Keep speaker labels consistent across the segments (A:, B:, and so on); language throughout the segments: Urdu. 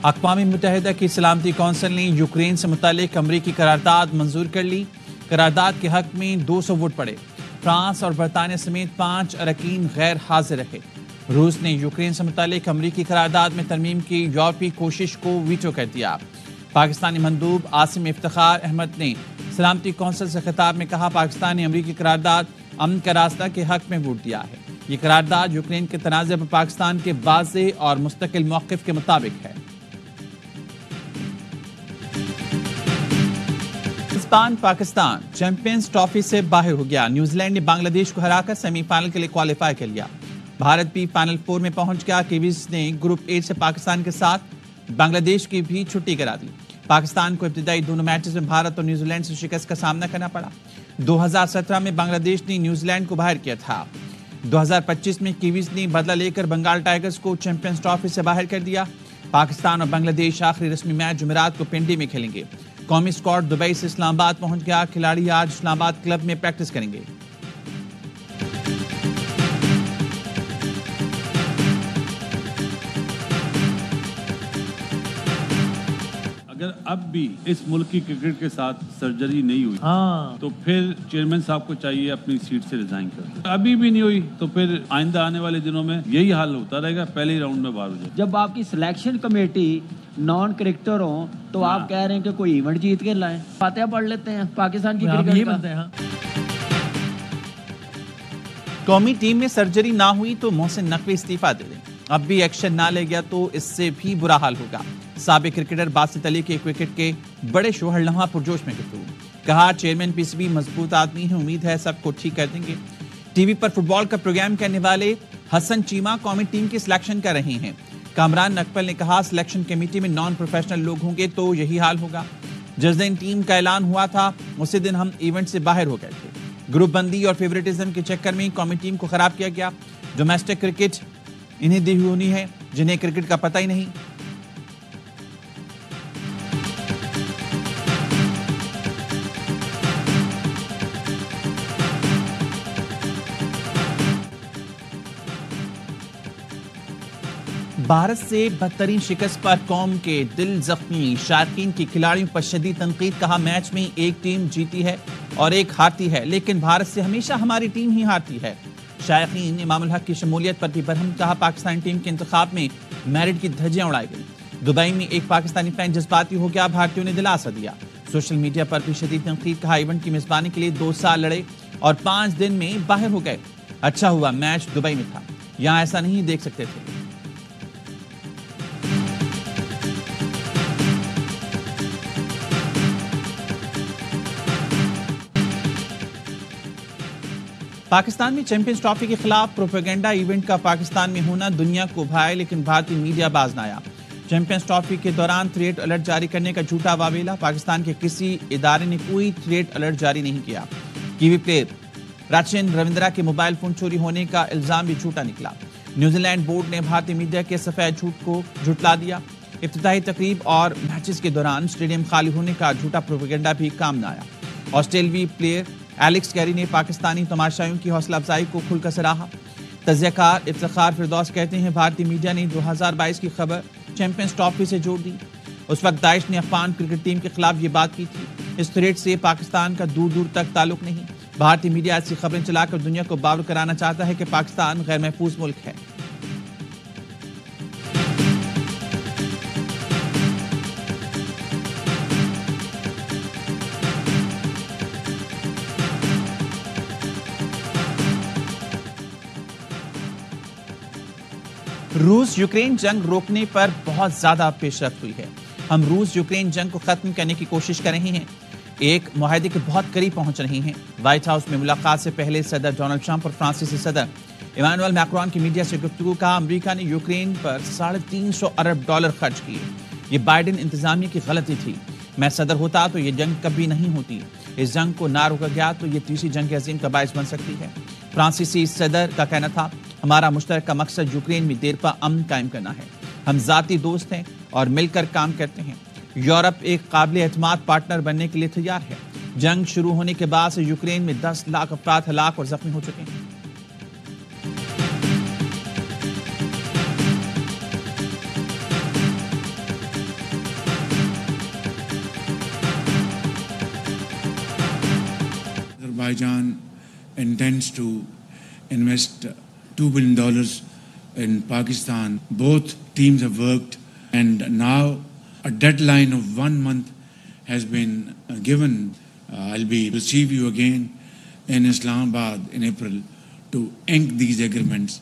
A: اقوام متحدہ کی سلامتی کونسل نے یوکرین سے متعلق امریکی قرارداد منظور کر لی۔ قرارداد کے حق میں 200 ووٹ پڑے۔ فرانس اور برطانیہ سمیت 5 اراکین غیر حاضر رہے۔ روس نے یوکرین سے متعلق امریکی قرارداد میں ترمیم کی یورپی کوشش کو ویٹو کر دیا۔ پاکستانی مندوب عاصم افتخار احمد نے سلامتی کونسل سے خطاب میں کہا، پاکستان نے امریکی قرارداد امن کا راستہ کے حق میں ووٹ دیا ہے۔ یہ قرارداد یوکرین کے تنازع پر پاکستان کے واضح اور مستقل موقف کے مطابق ہے۔ پاکستان چیمپئنز ٹرافی سے باہر ہو گیا۔ نیوزی لینڈ نے بنگلہ دیش کو ہرا کر سیمی فائنل کے لیے کوالیفائی کر لیا۔ بھارت بھی فائنل 4 میں پہنچ گیا۔ کیویز نے گروپ 8 سے پاکستان کے ساتھ بنگلہ دیش کی بھی چھٹی کرا دی۔ پاکستان کو ابتدائی دونوں میچز میں بھارت اور نیوزی لینڈ سے شکست کا سامنا کرنا پڑا۔ 2017 میں بنگلہ دیش نے نیوزی لینڈ کو باہر کیا تھا۔ 2025 میں کیویز نے بدلہ لے کر بنگال ٹائیگرز کو چیمپئنز ٹرافی سے باہر کر دیا۔ پاکستان اور بنگلہ دیش آخری رسمی میچ جمعرات کو پنڈی میں کھیلیں گے۔ قومی اسکواڈ دبئی سے اسلام آباد پہنچ گیا۔ کھلاڑی آج اسلام آباد کلب میں پریکٹس کریں گے۔
B: اگر اب بھی اس ملک کی کرکٹ کے ساتھ سرجری نہیں ہوئی تو پھر چیئرمین صاحب کو چاہیے اپنی سیٹ سے ریزائن کر دیں۔ ابھی بھی نہیں ہوئی تو پھر آئندہ آنے والے دنوں میں یہی حال ہوتا رہے گا، پہلے ہی راؤنڈ میں باہر ہو جائے۔
C: جب آپ کی سلیکشن کمیٹی نان کرکٹر ہوں تو آپ کہہ رہے ہیں کہ کوئی ایونٹ جیت کے لائیں۔ فاتحہ پڑھ لیتے ہیں پاکستان کی کرکٹ کا۔
A: قومی ٹیم میں سرجری نہ ہوئی تو محسن نقوی استعفیٰ دے دیں۔ اب بھی ایکشن نہ لے گیا تو اس سے بھی برا حال ہوگا۔ سابق کرکٹر باسط علی کے کرکٹ کے بڑے شوہر لمحہ پرجوش میں گفتگو، کہا چیئرمین پی سی بی مضبوط آدمی ہے، امید ہے سب کو ٹھیک کر دیں گے۔ ٹی وی پر فٹ بال کا پروگرام کرنے والے حسن چیمہ قومی ٹیم کی سلیکشن کر رہے ہیں۔ کامران نقبل نے کہا سلیکشن کمیٹی میں نان پروفیشنل لوگ ہوں گے تو یہی حال ہوگا۔ جس دن ٹیم کا اعلان ہوا تھا اسی دن ہم ایونٹ سے باہر ہو گئے تھے۔ گروپ بندی اور فیوریٹزم کے چکر میں قومی ٹیم کو خراب کیا گیا۔ ڈومیسٹک کرکٹ انہیں دی ہونی ہے جنہیں کرکٹ کا پتہ ہی نہیں۔ بھارت سے بدترین شکست پر قوم کے دل زخمی، شائقین کی کھلاڑیوں پر شدید تنقید، کہا میچ میں ایک ٹیم جیتی ہے اور ایک ہارتی ہے لیکن بھارت سے ہمیشہ ہماری ٹیم ہی ہارتی ہے۔ شائقین امام الحق کی شمولیت پر بھی برہم، کہا پاکستانی ٹیم کے انتخاب میں میرٹ کی دھجیاں اڑائی گئی۔ دبئی میں ایک پاکستانی فین جذباتی ہو گیا، بھارتیوں نے دلاسا دیا۔ سوشل میڈیا پر بھی شدید تنقید، کہا ایونٹ کی میزبانی کے لیے 2 سال لڑے اور 5 دن میں باہر ہو گئے۔ اچھا ہوا میچ دبئی میں تھا، یہاں ایسا نہیں دیکھ سکتے تھے۔ پاکستان میں چیمپئنز ٹرافی کے خلاف پروپیگنڈا ایونٹ کا پاکستان میں ہونا دنیا کو بھائے لیکن بھارتی میڈیا باز نہ آیا۔ چیمپئنز ٹرافی کے دوران تھریٹ الرٹ جاری کرنے کا جھوٹا واویلا، پاکستان کے کسی ادارے نے کوئی تھریٹ الرٹ جاری نہیں کیا۔ کیوی پلیئر رچن روندرا کے موبائل فون چوری ہونے کا الزام بھی جھوٹا نکلا۔ نیوزی لینڈ بورڈ نے بھارتی میڈیا کے سفید جھوٹ کو جھٹلا دیا۔ افتتاحی تقریب اور میچز کے دوران اسٹیڈیم خالی ہونے کا جھوٹا پروپیگنڈا بھی کام نہ آیا۔ آسٹریلوی پلیئر ایلکس کیری نے پاکستانی تماشائیوں کی حوصلہ افزائی کو کھل کر سراہا۔ تجزیہ کار افتخار فردوس کہتے ہیں بھارتی میڈیا نے 2022 کی خبر چیمپئنز ٹرافی سے جوڑ دی۔ اس وقت داعش نے افغان کرکٹ ٹیم کے خلاف یہ بات کی تھی۔ اس تھریٹ سے پاکستان کا دور دور تک تعلق نہیں۔ بھارتی میڈیا ایسی خبریں چلا کر دنیا کو باور کرانا چاہتا ہے کہ پاکستان غیر محفوظ ملک ہے۔ روس یوکرین جنگ روکنے پر بہت زیادہ پیش رفت ہوئی ہے۔ ہم روس یوکرین جنگ کو ختم کرنے کی کوشش کر رہے ہیں، ایک معاہدے کے بہت قریب پہنچ رہے ہیں۔ وائٹ ہاؤس میں ملاقات سے پہلے صدر ڈونلڈ ٹرمپ اور فرانسیسی صدر ایمانوئل میکرون کی میڈیا سے گفتگو، کہا امریکہ نے یوکرین پر $350 ارب خرچ کیے۔ یہ بائیڈن انتظامیہ کی غلطی تھی۔ میں صدر ہوتا تو یہ جنگ کبھی نہیں ہوتی۔ اس جنگ کو نہ روکا گیا تو یہ تیسری جنگ عظیم کا باعث بن سکتی ہے۔ فرانسیسی صدر کا کہنا تھا ہمارا مشترکہ مقصد یوکرین میں دیر پا امن قائم کرنا ہے۔ ہم ذاتی دوست ہیں اور مل کر کام کرتے ہیں۔ یورپ ایک قابل اعتماد پارٹنر بننے کے لیے تیار ہے۔ جنگ شروع ہونے کے بعد سے یوکرین میں 10 لاکھ افراد ہلاک اور زخمی ہو چکے ہیں۔
D: Azerbaijan intends to invest $2 billion in Pakistan. Both teams have worked, and now a deadline of 1 month has been given. I'll be receive you again in Islamabad in April to ink these agreements.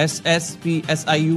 A: SSP SIU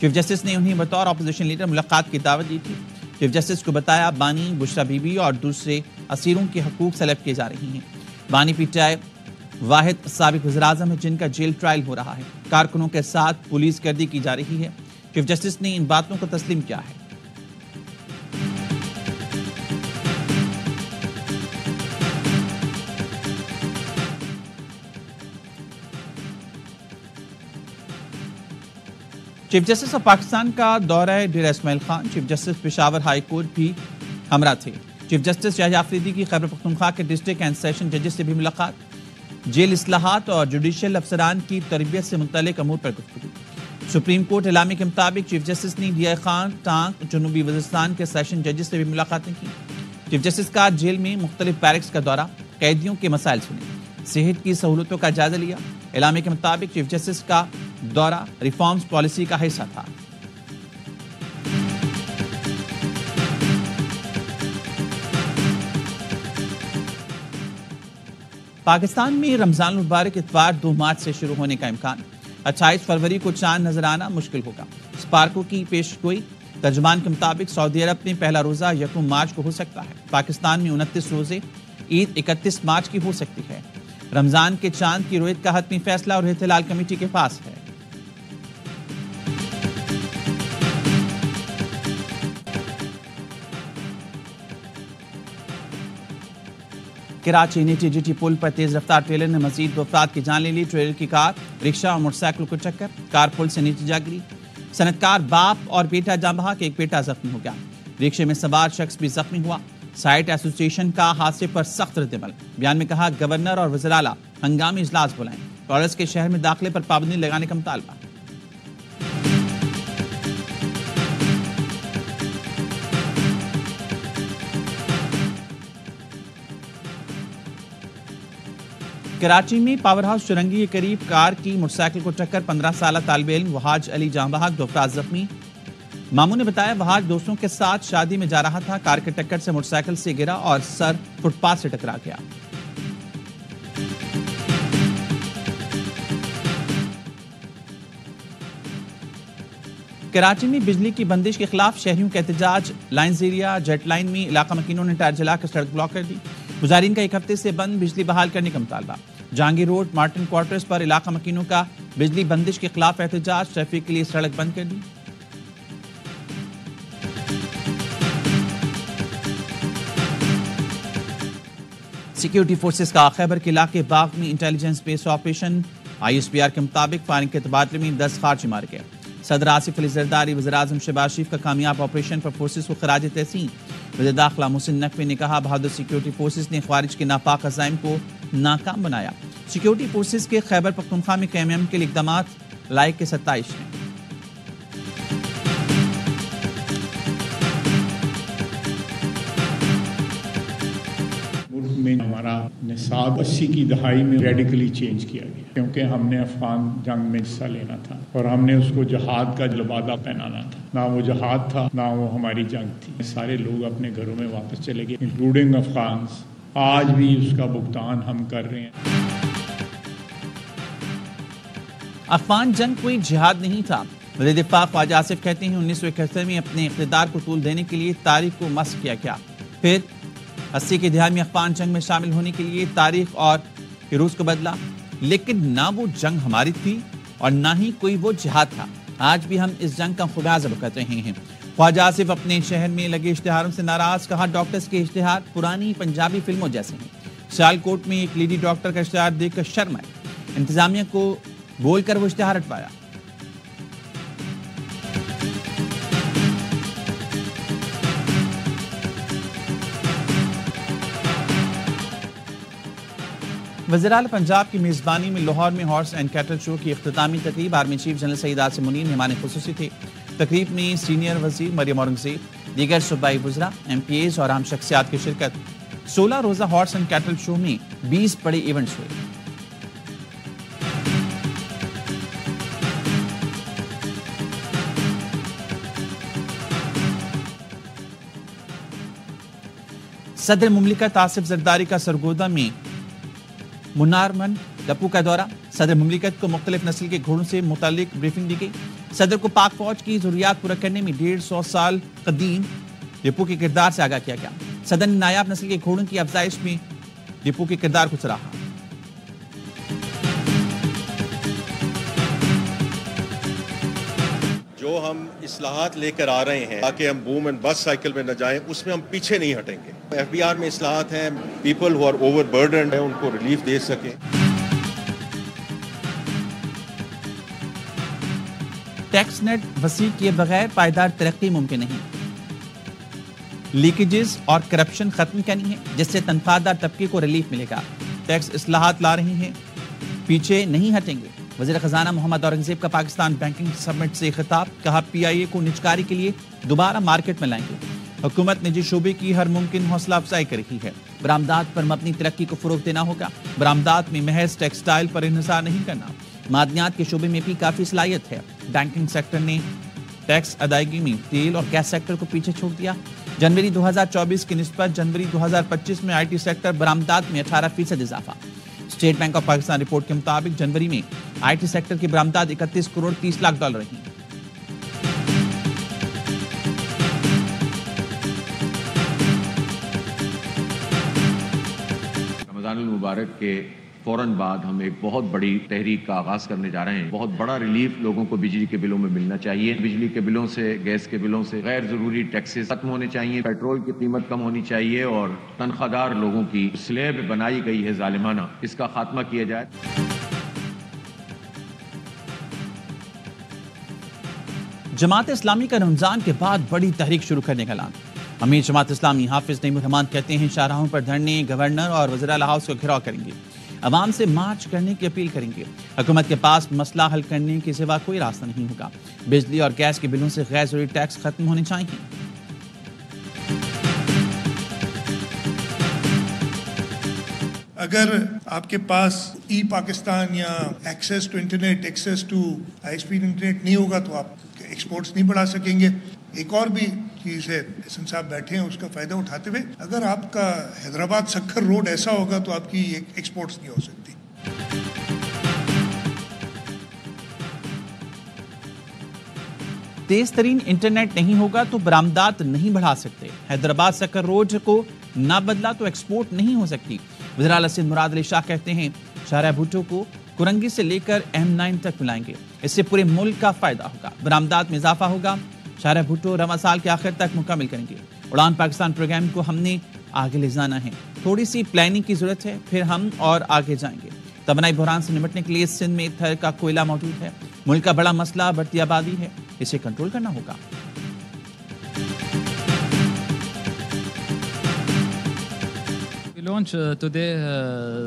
A: chief justice نے انہیں بطور اپوزیشن لیڈر ملاقات کی دعوت دی تھی۔ چیف جسٹس کو بتایا بانی، بشرا بی بی اور دوسرے اسیروں کے حقوق سلب کیے جا رہی ہیں۔ بانی پی ٹی آئی واحد سابق وزیر اعظم ہے جن کا جیل ٹرائل ہو رہا ہے۔ کارکنوں کے ساتھ پولیس گردی کی جا رہی ہے۔ چیف جسٹس نے ان باتوں کو تسلیم کیا ہے۔ چیف جسٹس آف پاکستان کا دورہ Dera Ismail Khan, chief justice Peshawar high court بھی ہمراہ تھے۔ چیف جسٹس یحییٰ آفریدی کی خیبر پختونخوا کے ڈسٹرکٹ اینڈ سیشن ججز سے بھی ملاقات، جیل اصلاحات اور جوڈیشل افسران کی تربیت سے متعلق امور پر گفتگو۔ سپریم کورٹ اعلامیے کے مطابق چیف جسٹس نے ڈی آئی خان، ٹانک، جنوبی وزیرستان کے سیشن ججز سے بھی ملاقاتیں کی۔ چیف جسٹس کا جیل میں مختلف بیرکس کا دورہ، قیدیوں کے مسائل سنے، صحت کی سہولتوں کا جائزہ لیا۔ اعلامیے کے مطابق چیف جسٹس کا دورہ ریفارمز پالیسی کا حصہ تھا۔ پاکستان میں رمضان المبارک اتوار 2 مارچ سے شروع ہونے کا امکان، 28 فروری کو چاند نظر آنا مشکل ہوگا۔ سپارکو کی پیش گوئی، ترجمان کے مطابق سعودی عرب میں پہلا روزہ 1 مارچ کو ہو سکتا ہے، پاکستان میں 29 روزے، عید 31 مارچ کی ہو سکتی ہے۔ رمضان کے چاند کی رویت کا حتمی فیصلہ اور احتلال کمیٹی کے پاس ہے۔ کراچی نیٹی جی ٹی پل پر تیز رفتار ٹریلر نے مزید 2 افراد کی جان لے لی۔ ٹریلر کی کار، رکشہ اور موٹر سائیکل کو ٹکر، کار پل سے نیچے جا گری۔ صنعتکار باپ اور بیٹا جاں بحق، ایک بیٹا زخمی ہو گیا۔ رکشے میں سوار شخص بھی زخمی ہوا۔ سائٹ ایسوسی ایشن کا حادثے پر سخت رد عمل، بیان میں کہا گورنر اور وزیر اعلیٰ ہنگامی اجلاس بلائیں، ٹورسٹ کے شہر میں داخلے پر پابندی لگانے کا مطالبہ۔ کراچی میں پاور ہاؤس چرنگی کے قریب کار کی موٹر سائیکل کو ٹکر، 15 سالہ طالب علم وہاج علی جاں بحق، 2 افراد زخمی۔ ماموں نے بتایا وہاج دوستوں کے ساتھ شادی میں جا رہا تھا، کار کے ٹکر سے موٹر سائیکل سے گرا اور سر فٹ پاتھ سے ٹکرا گیا۔ کراچی میں بجلی کی بندش کے خلاف شہریوں کا احتجاج، لائنز ایریا جیٹ لائن میں علاقہ مکینوں نے ٹائر جلا کر سڑک بلاک کر دی۔ مظاہرین کا 1 ہفتے سے بند بجلی بحال کرنے کا مطالبہ۔ جہانگیر روڈ مارٹن کوارٹرز پر علاقہ مکینوں کا بجلی بندش کے خلاف احتجاج، ٹریفک کے لیے سڑک بند کر دی۔ سیکیورٹی فورسز کا خیبر کے علاقے باغ میں انٹیلیجنس بیس آپریشن، ISPR کے مطابق فائرنگ کے تبادلے میں 10 خارجی مارے گئے۔ صدر آصف علی زرداری، وزیر اعظم شہباز شریف کا کامیاب آپریشن پر فورسز کو خراج تحسین۔ وزیر داخلہ محسن نقوی نے کہا بہادر سیکیورٹی فورسز نے خوارج کے ناپاک عزائم کو ناکام بنایا۔ سیکیورٹی فورسز کے خیبر پختونخوا میں قیام امن کے لیے اقدامات لائق کے 27 ہیں۔
E: میں ہمارا نصاب 80 کی دہائی میں ریڈیکلی چینج کیا گیا، کیونکہ ہم نے افغان جنگ میں حصہ لینا تھا اور ہم نے اس کو جہاد کا لبادہ پہنانا تھا۔ نہ وہ جہاد تھا نہ وہ ہماری جنگ تھی۔ سارے لوگ اپنے گھروں میں واپس چلے گئے، انکلوڈنگ افغانز۔ آج بھی اس کا بھگتان ہم کر رہے ہیں۔
A: افغان جنگ کوئی جہاد نہیں تھا، وزیر دفاع خواجہ آصف کہتے ہیں 1971 میں اپنے اقتدار کو طول دینے کے لیے تاریخ کو مسخ کیا گیا، پھر 80 کے دہائی میں افغان جنگ میں شامل ہونے کے لیے تاریخ اور روس کو بدلا، لیکن نہ وہ جنگ ہماری تھی اور نہ ہی کوئی وہ جہاد تھا۔ آج بھی ہم اس جنگ کا خمیازہ بھگت رہے ہیں۔ خواجہ آصف اپنے شہر میں لگے اشتہاروں سے ناراض، کہا ڈاکٹرز کے اشتہار پرانی پنجابی فلموں جیسے ہیں۔ سیالکوٹ میں ایک لیڈی ڈاکٹر کا اشتہار دیکھ کر شرم آئی، انتظامیہ کو بول کر وہ اشتہار ہٹوایا۔ وزیراعلی پنجاب کی میزبانی میں لاہور میں ہارس اینڈ کیٹل شو کی اختتامی تقریب، آرمی چیف جنرل سعید عاصم منیر مہمان خصوصی تھے۔ تقریب میں سینئر وزیر مریم اورنگزیب، دیگر صوبائی وزراء، MPAs اور عام شخصیات کی شرکت۔ 16 روزہ ہارس اینڈ کیٹل شو میں 20 بڑے ایونٹس ہوئے۔ صدر مملکت آصف زرداری کا سرگودا میں منارمن ڈپو کا دورہ، صدر مملکت کو مختلف نسل کے گھوڑوں سے متعلق بریفنگ دی گئی۔ صدر کو پاک فوج کی ضروریات پورا کرنے میں 150 سال قدیم ڈپو کے کردار سے آگاہ کیا گیا. صدر نے نایاب نسل کے گھوڑوں کی افزائش میں ڈپو کے کردار کو سراہا.
F: جو ہم اصلاحات لے کر آ رہے ہیں تاکہ ہم بوم اینڈ بس سائیکل میں نہ جائیں، اس میں ہم پیچھے نہیں ہٹیں گے. ایف بی آر میں اصلاحات ہیں، people who are overburdened ہیں ان کو ریلیف دے سکیں.
A: ٹیکس نیٹ وسیع کیے بغیر پائیدار ترقی ممکن نہیں. لیکیجز اور کرپشن ختم کرنی ہے جس سے تنخواہ دار طبقے کو ریلیف ملے گا. ٹیکس اصلاحات لا رہی ہیں، پیچھے نہیں ہٹیں گے. وزیر خزانہ محمد اورنگزیب کا پاکستان بینکنگ سمٹ سے خطاب. کہا پی آئی اے کو نجکاری کے لیے دوبارہ مارکیٹ میں لائیں گے. حکومت نجی شعبے کی ہر ممکن حوصلہ افزائی کر رہی ہے. برآمدات پر مبنی ترقی کو فروغ دینا ہوگا. برآمدات میں محض ٹیکسٹائل پر انحصار نہیں کرنا. معدنیات کے شعبے میں بھی کافی صلاحیت ہے. بینکنگ سیکٹر نے ٹیکس ادائیگی میں تیل اور گیس سیکٹر کو پیچھے چھوڑ دیا. جنوری 2024 کی نسبت جنوری 2025 میں آئی ٹی سیکٹر برآمدات میں 18% اضافہ. State bank of Pakistan report کے مطابق جنوری میں آئی ٹی سیکٹر کی برآمدات 31 کروڑ 30 لاکھ ڈالر رہی.
G: رمضان المبارک کے فوراً بعد ہم ایک بہت بڑی تحریک کا آغاز کرنے جا رہے ہیں. بہت بڑا ریلیف لوگوں کو بجلی کے بلوں میں ملنا چاہیے. بجلی کے بلوں سے، گیس کے بلوں سے غیر ضروری ٹیکسز ختم ہونے چاہیے. پیٹرول کی قیمت کم ہونی چاہیے اور تنخواہ دار لوگوں کی سلیب بنائی گئی ہے ظالمانہ، اس کا خاتمہ کیا جائے.
A: جماعت اسلامی کا رمضان کے بعد بڑی تحریک شروع کرنے کا اعلان. امیر جماعت اسلامی حافظ نعیم الرحمان کہتے ہیں شاہراہوں پر دھرنے، گورنر اور وزیر اعلیٰ ہاؤس کو گھیراؤ کریں گے. عوام سے مارچ کرنے کی اپیل کریں گے. حکومت کے پاس مسئلہ حل کرنے کے سوا کوئی راستہ نہیں ہوگا. بجلی اور گیس کے بلوں سے غیر ضروری ٹیکس ختم ہونے چاہیے.
H: اگر آپ کے پاس ای پاکستان یا access to internet, access to high speed internet نہیں ہوگا تو آپ ایکسپورٹس نہیں بڑھا سکیں گے. ایک اور بھی چیز ہے، حسن صاحب بیٹھے ہیں، اس کا فائدہ اٹھاتے ہوئے اگر آپ کا حیدرآباد سکھر روڈ ایسا ہوگا تو آپ کی ایکسپورٹس نہیں ہو سکتی.
A: تیز ترین انٹرنیٹ نہیں ہوگا تو برآمدات نہیں بڑھا سکتے. حیدرآباد سکر روڈ کو نہ بدلا تو ایکسپورٹ نہیں ہو سکتی. وزیر اعلیٰ سندھ مراد علی شاہ کہتے ہیں شاہراہ بھٹو کو کرنگی سے لے کر M9 تک ملائیں گے. اس سے پورے ملک کا فائدہ ہوگا. برآمدات میں اضافہ ہوگا. شاہراہ بھٹو رواں سال کے آخر تک مکمل کریں گے. اڑان پاکستان پروگرام کو ہم نے آگے لے جانا ہے. تھوڑی سی پلاننگ کی ضرورت ہے، پھر ہم اور آگے جائیں گے. توانائی بحران سے نمٹنے کے لیے سندھ میں تھر کا کوئلہ موجود ہے. ملک کا بڑا مسئلہ بڑھتی آبادی ہے، اسے کنٹرول کرنا ہوگا.
I: launch today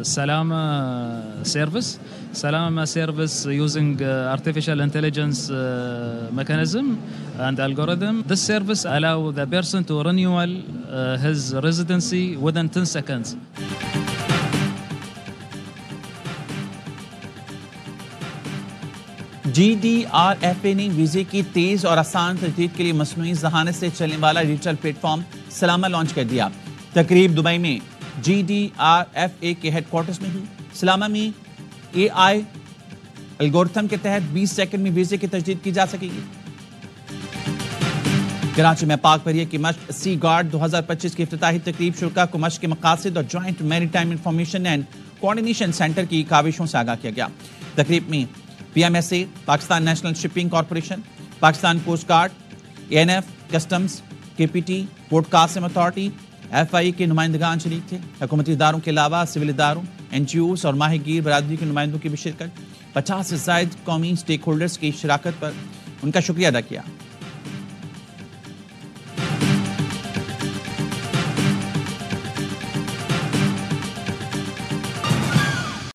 I: Salama service. Salama service using artificial intelligence mechanism and algorithm. This service allow the person to renewal his residency within 10 seconds.
A: GDRFA نے ویزے کی تیز اور آسان تجدید کے لیے مصنوعی ذہانت سے چلنے والا ڈیجیٹل پلیٹ فارم سلامہ لانچ کر دیا. تقریب دبئی میں GDRFA کے ہیڈ کوارٹرز میں ہوئی. سلامہ میں AI الگورتھم کے تحت 20 سیکنڈ میں ویزے کی تجدید کی جا سکے گی. کراچی میں پاک بحریہ کی مشق سی گارڈ 2025 کی افتتاحی تقریب شرکاء کو مشق کے مقاصد اور جوائنٹ میری time information and coordination centre کی کاوشوں سے آگاہ کیا گیا. تقریب میں PMSA، Pakistan national shipping corporation, Pakistan coast guard, ANF، customs, KPT، port Qasim authority, FI کے نمائندگان شریک تھے. حکومتی اداروں کے علاوہ سول اداروں، NGOs اور ماہی گیر برادری کے نمائندوں کی بھی شرکت. 50 سے زائد قومی سٹیک ہولڈرز کی شراکت پر ان کا شکریہ ادا کیا.